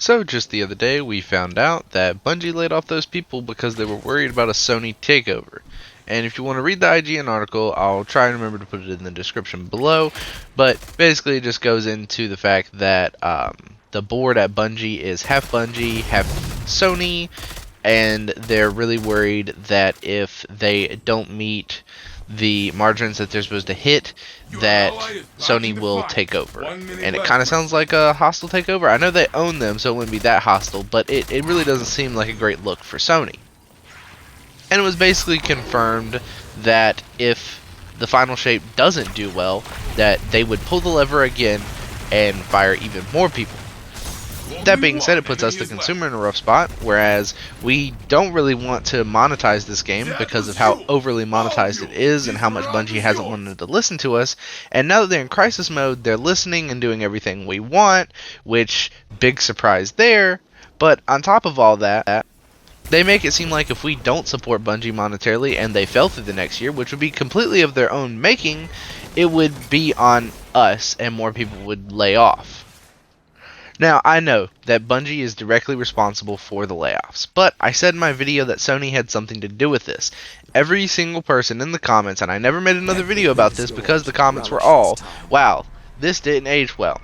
So just the other day we found out that Bungie laid off those people because they were worried about a Sony takeover. And if you want to read the IGN article, I'll try and remember to put it in the description below. But basically it just goes into the fact that the board at Bungie is half Bungie, half Sony, and they're really worried that if they don't meet the margins that they're supposed to hit, that Sony will take over. And it kind of sounds like a hostile takeover. I know they own them, so it wouldn't be that hostile, but it really doesn't seem like a great look for Sony. And it was basically confirmed that if the final shape doesn't do well, that they would pull the lever again and fire even more people. That being said, it puts us, the consumer, in a rough spot, whereas we don't really want to monetize this game because of how overly monetized it is and how much Bungie hasn't wanted to listen to us. And now that they're in crisis mode, they're listening and doing everything we want, which, big surprise there. But on top of all that, they make it seem like if we don't support Bungie monetarily and they fell through the next year, which would be completely of their own making, it would be on us and more people would lay off. Now, I know that Bungie is directly responsible for the layoffs, but I said in my video that Sony had something to do with this. Every single person in the comments, and I never made another video about this because the comments were all, wow, this didn't age well.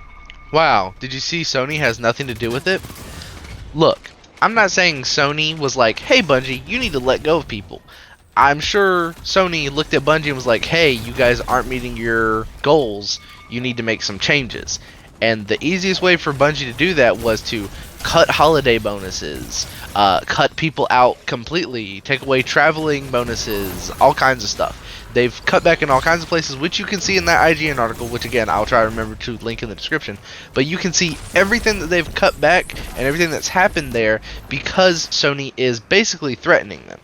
Wow, did you see Sony has nothing to do with it? Look, I'm not saying Sony was like, hey Bungie, you need to let go of people. I'm sure Sony looked at Bungie and was like, hey, you guys aren't meeting your goals, you need to make some changes. And the easiest way for Bungie to do that was to cut holiday bonuses, cut people out completely, take away traveling bonuses, all kinds of stuff. They've cut back in all kinds of places, which you can see in that IGN article, which again, I'll try to remember to link in the description. But you can see everything that they've cut back and everything that's happened there because Sony is basically threatening them.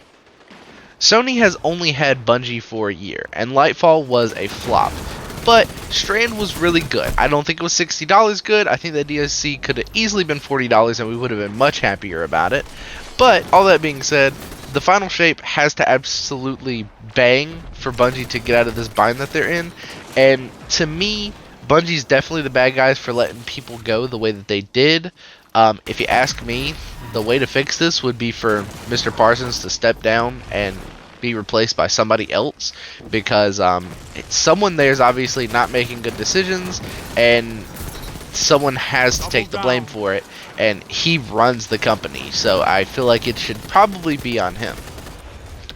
Sony has only had Bungie for a year, and Lightfall was a flop. But Strand was really good. I don't think it was $60 good. I think the DLC could have easily been $40 and we would have been much happier about it. But all that being said, the final shape has to absolutely bang for Bungie to get out of this bind that they're in. And to me, Bungie's definitely the bad guys for letting people go the way that they did. If you ask me, the way to fix this would be for Mr. Parsons to step down and be replaced by somebody else, because someone there is obviously not making good decisions and someone has to take the blame for it, and he runs the company, so I feel like it should probably be on him.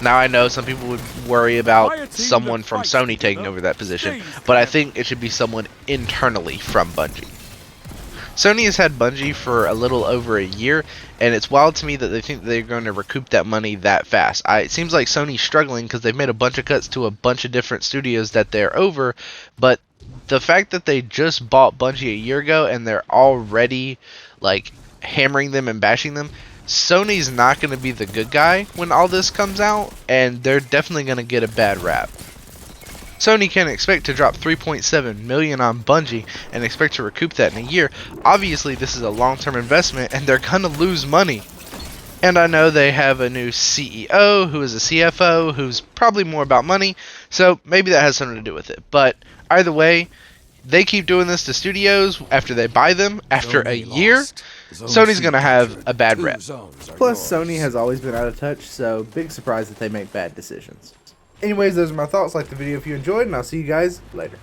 Now, I know some people would worry about someone from Sony taking over that position, but I think it should be someone internally from Bungie. Sony has had Bungie for a little over a year, and it's wild to me that they think they're going to recoup that money that fast. It seems like Sony's struggling because they've made a bunch of cuts to a bunch of different studios that they're over, but the fact that they just bought Bungie a year ago and they're already like hammering them and bashing them, Sony's not going to be the good guy when all this comes out, and they're definitely going to get a bad rap. Sony can expect to drop $3.7 million on Bungie and expect to recoup that in a year. Obviously, this is a long-term investment and they're going to lose money. And I know they have a new CEO who is a CFO who's probably more about money, so maybe that has something to do with it. But either way, they keep doing this to studios after they buy them. After a year, Sony's going to have a bad rep. Plus, Sony has always been out of touch, so big surprise that they make bad decisions. Anyways, those are my thoughts. Like the video if you enjoyed, and I'll see you guys later.